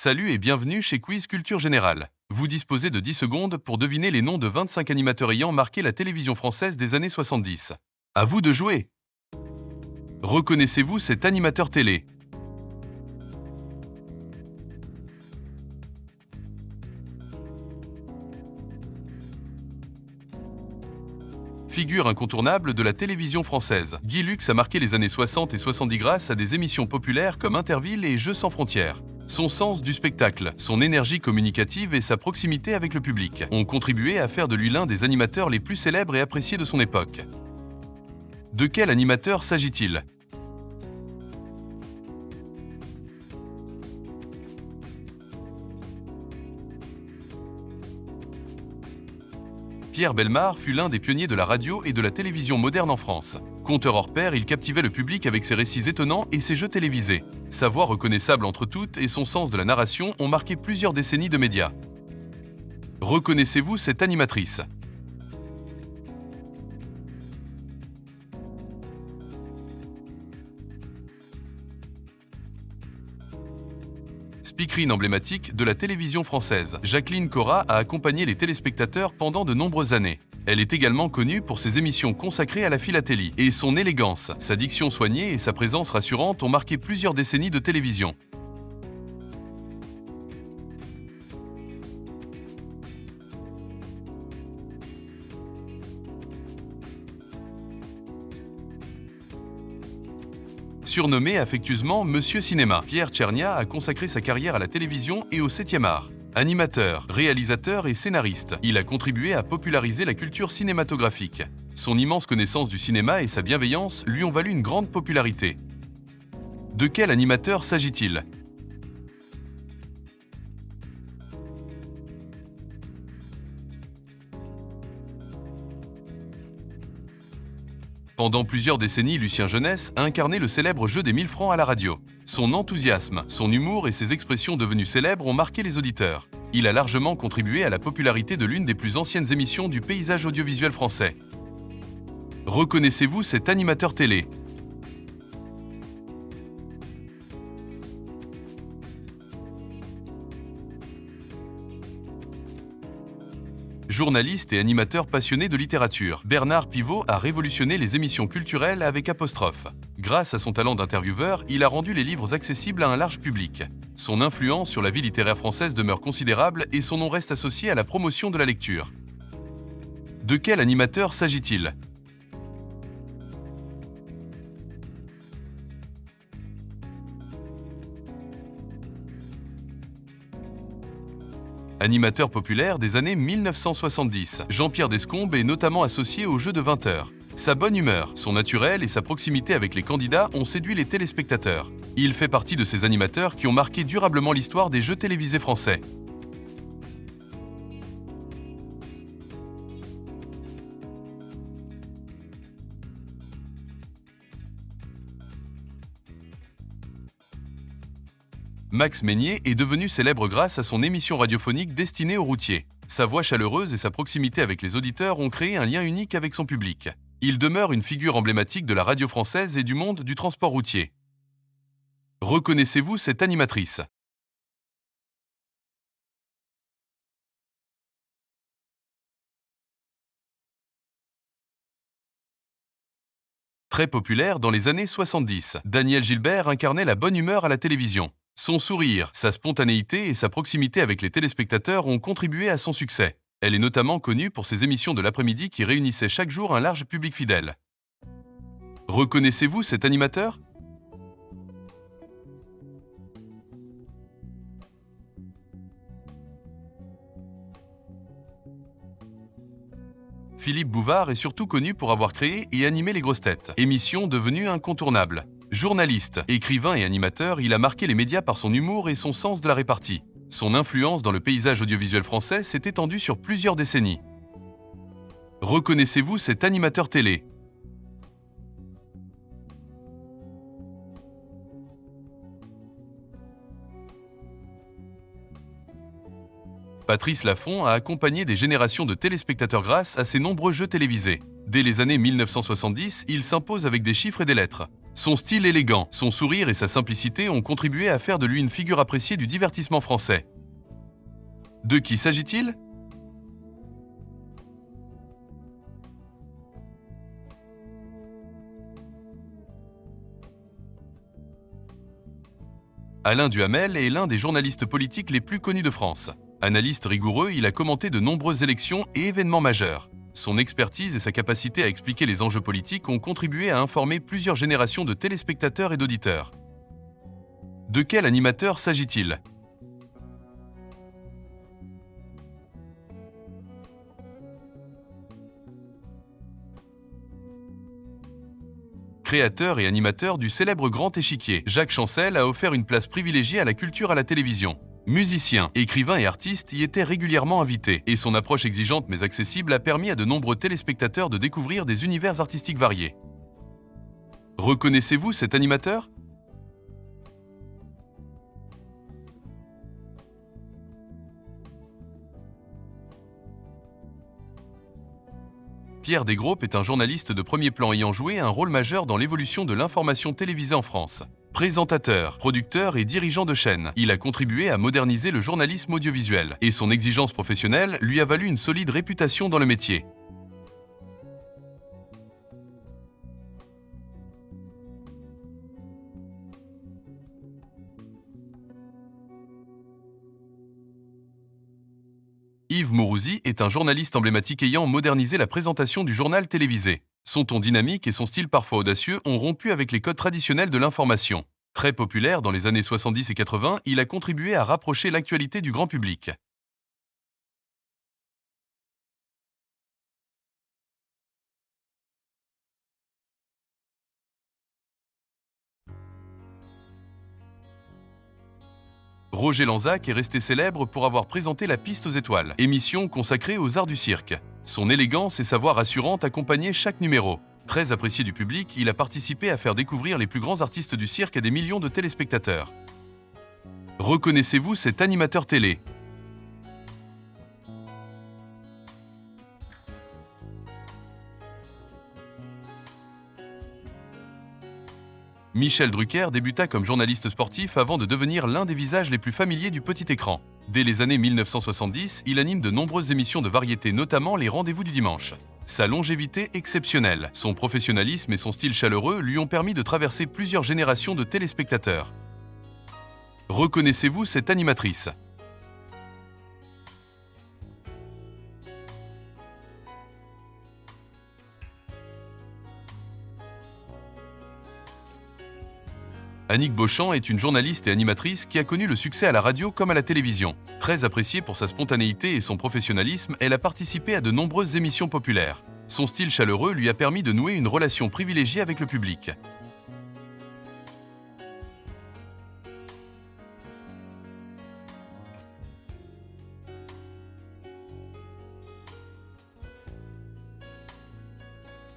Salut et bienvenue chez Quiz Culture Générale. Vous disposez de 10 secondes pour deviner les noms de 25 animateurs ayant marqué la télévision française des années 70. À vous de jouer! Reconnaissez-vous cet animateur télé? Figure incontournable de la télévision française, Guy Lux a marqué les années 60 et 70 grâce à des émissions populaires comme Interville et Jeux sans frontières. Son sens du spectacle, son énergie communicative et sa proximité avec le public ont contribué à faire de lui l'un des animateurs les plus célèbres et appréciés de son époque. De quel animateur s'agit-il? Pierre Bellemare fut l'un des pionniers de la radio et de la télévision moderne en France. Conteur hors pair, il captivait le public avec ses récits étonnants et ses jeux télévisés. Sa voix reconnaissable entre toutes et son sens de la narration ont marqué plusieurs décennies de médias. Reconnaissez-vous cette animatrice? Speakerine emblématique de la télévision française, Jacqueline Cora a accompagné les téléspectateurs pendant de nombreuses années. Elle est également connue pour ses émissions consacrées à la philatélie, et son élégance, sa diction soignée et sa présence rassurante ont marqué plusieurs décennies de télévision. Surnommé affectueusement Monsieur Cinéma, Pierre Tchernia a consacré sa carrière à la télévision et au 7e art. Animateur, réalisateur et scénariste, il a contribué à populariser la culture cinématographique. Son immense connaissance du cinéma et sa bienveillance lui ont valu une grande popularité. De quel animateur s'agit-il? Pendant plusieurs décennies, Lucien Jeunesse a incarné le célèbre jeu des 1000 francs à la radio. Son enthousiasme, son humour et ses expressions devenues célèbres ont marqué les auditeurs. Il a largement contribué à la popularité de l'une des plus anciennes émissions du paysage audiovisuel français. Reconnaissez-vous cet animateur télé? Journaliste et animateur passionné de littérature, Bernard Pivot a révolutionné les émissions culturelles avec apostrophe. Grâce à son talent d'intervieweur, il a rendu les livres accessibles à un large public. Son influence sur la vie littéraire française demeure considérable et son nom reste associé à la promotion de la lecture. De quel animateur s'agit-il? Animateur populaire des années 1970, Jean-Pierre Descombes est notamment associé au jeu de 20 heures. Sa bonne humeur, son naturel et sa proximité avec les candidats ont séduit les téléspectateurs. Il fait partie de ces animateurs qui ont marqué durablement l'histoire des jeux télévisés français. Max Meignier est devenu célèbre grâce à son émission radiophonique destinée aux routiers. Sa voix chaleureuse et sa proximité avec les auditeurs ont créé un lien unique avec son public. Il demeure une figure emblématique de la radio française et du monde du transport routier. Reconnaissez-vous cette animatrice? Très populaire dans les années 70, Daniel Gilbert incarnait la bonne humeur à la télévision. Son sourire, sa spontanéité et sa proximité avec les téléspectateurs ont contribué à son succès. Elle est notamment connue pour ses émissions de l'après-midi qui réunissaient chaque jour un large public fidèle. Reconnaissez-vous cet animateur? Philippe Bouvard est surtout connu pour avoir créé et animé Les Grosses Têtes, émission devenue incontournable. Journaliste, écrivain et animateur, il a marqué les médias par son humour et son sens de la répartie. Son influence dans le paysage audiovisuel français s'est étendue sur plusieurs décennies. Reconnaissez-vous cet animateur télé? Patrice Laffont a accompagné des générations de téléspectateurs grâce à ses nombreux jeux télévisés. Dès les années 1970, il s'impose avec des chiffres et des lettres. Son style élégant, son sourire et sa simplicité ont contribué à faire de lui une figure appréciée du divertissement français. De qui s'agit-il? Alain Duhamel est l'un des journalistes politiques les plus connus de France. Analyste rigoureux, il a commenté de nombreuses élections et événements majeurs. Son expertise et sa capacité à expliquer les enjeux politiques ont contribué à informer plusieurs générations de téléspectateurs et d'auditeurs. De quel animateur s'agit-il? Créateur et animateur du célèbre Grand Échiquier, Jacques Chancel a offert une place privilégiée à la culture à la télévision. Musicien, écrivain et artiste y était régulièrement invité, et son approche exigeante mais accessible a permis à de nombreux téléspectateurs de découvrir des univers artistiques variés. Reconnaissez-vous cet animateur? Pierre Desgroupes est un journaliste de premier plan ayant joué un rôle majeur dans l'évolution de l'information télévisée en France. Présentateur, producteur et dirigeant de chaîne, il a contribué à moderniser le journalisme audiovisuel, et son exigence professionnelle lui a valu une solide réputation dans le métier. Yves Mourouzi est un journaliste emblématique ayant modernisé la présentation du journal télévisé. Son ton dynamique et son style parfois audacieux ont rompu avec les codes traditionnels de l'information. Très populaire dans les années 70 et 80, il a contribué à rapprocher l'actualité du grand public. Roger Lanzac est resté célèbre pour avoir présenté La Piste aux étoiles, émission consacrée aux arts du cirque. Son élégance et sa voix rassurante accompagnaient chaque numéro. Très apprécié du public, il a participé à faire découvrir les plus grands artistes du cirque à des millions de téléspectateurs. Reconnaissez-vous cet animateur télé? Michel Drucker débuta comme journaliste sportif avant de devenir l'un des visages les plus familiers du petit écran. Dès les années 1970, il anime de nombreuses émissions de variété, notamment les Rendez-vous du dimanche. Sa longévité exceptionnelle, son professionnalisme et son style chaleureux lui ont permis de traverser plusieurs générations de téléspectateurs. Reconnaissez-vous cette animatrice? Annick Beauchamp est une journaliste et animatrice qui a connu le succès à la radio comme à la télévision. Très appréciée pour sa spontanéité et son professionnalisme, elle a participé à de nombreuses émissions populaires. Son style chaleureux lui a permis de nouer une relation privilégiée avec le public.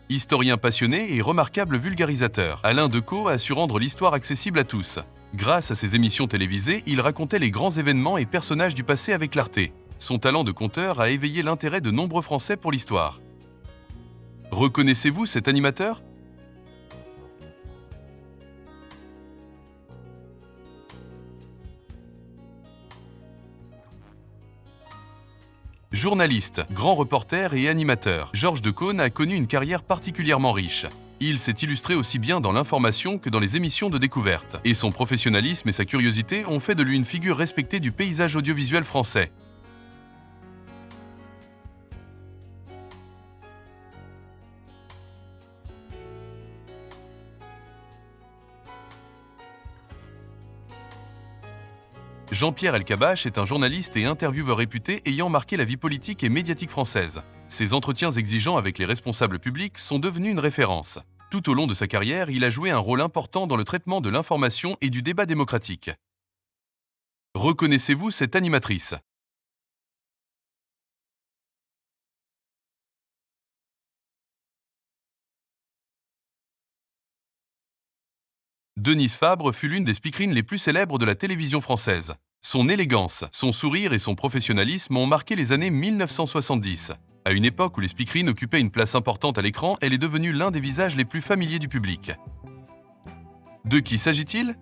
Historien passionné et remarquable vulgarisateur, Alain Decaux a su rendre l'histoire accessible à tous. Grâce à ses émissions télévisées, il racontait les grands événements et personnages du passé avec clarté. Son talent de conteur a éveillé l'intérêt de nombreux Français pour l'histoire. Reconnaissez-vous cet animateur? Journaliste, grand reporter et animateur, Georges Decaune a connu une carrière particulièrement riche. Il s'est illustré aussi bien dans l'information que dans les émissions de découverte, et son professionnalisme et sa curiosité ont fait de lui une figure respectée du paysage audiovisuel français. Jean-Pierre Elkabbach est un journaliste et intervieweur réputé ayant marqué la vie politique et médiatique française. Ses entretiens exigeants avec les responsables publics sont devenus une référence. Tout au long de sa carrière, il a joué un rôle important dans le traitement de l'information et du débat démocratique. Reconnaissez-vous cette animatrice? Denise Fabre fut l'une des speakerines les plus célèbres de la télévision française. Son élégance, son sourire et son professionnalisme ont marqué les années 1970. À une époque où les speakerines occupaient une place importante à l'écran, elle est devenue l'un des visages les plus familiers du public. De qui s'agit-il?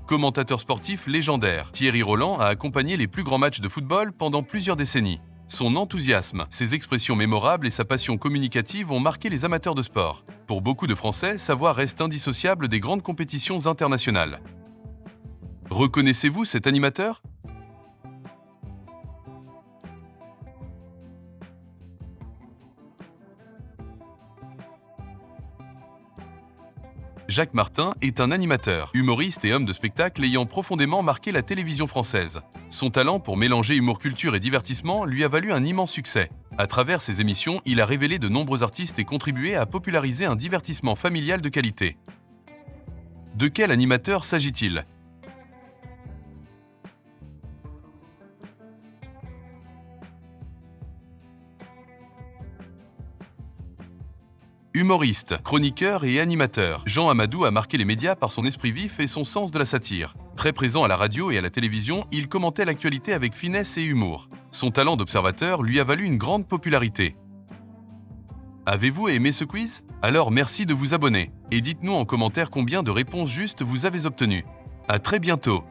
Commentateur sportif légendaire, Thierry Roland a accompagné les plus grands matchs de football pendant plusieurs décennies. Son enthousiasme, ses expressions mémorables et sa passion communicative ont marqué les amateurs de sport. Pour beaucoup de Français, sa voix reste indissociable des grandes compétitions internationales. Reconnaissez-vous cet animateur? Jacques Martin est un animateur, humoriste et homme de spectacle ayant profondément marqué la télévision française. Son talent pour mélanger humour, culture et divertissement lui a valu un immense succès. À travers ses émissions, il a révélé de nombreux artistes et contribué à populariser un divertissement familial de qualité. De quel animateur s'agit-il? Humoriste, chroniqueur et animateur, Jean Amadou a marqué les médias par son esprit vif et son sens de la satire. Très présent à la radio et à la télévision, il commentait l'actualité avec finesse et humour. Son talent d'observateur lui a valu une grande popularité. Avez-vous aimé ce quiz? Alors merci de vous abonner et dites-nous en commentaire combien de réponses justes vous avez obtenues. À très bientôt!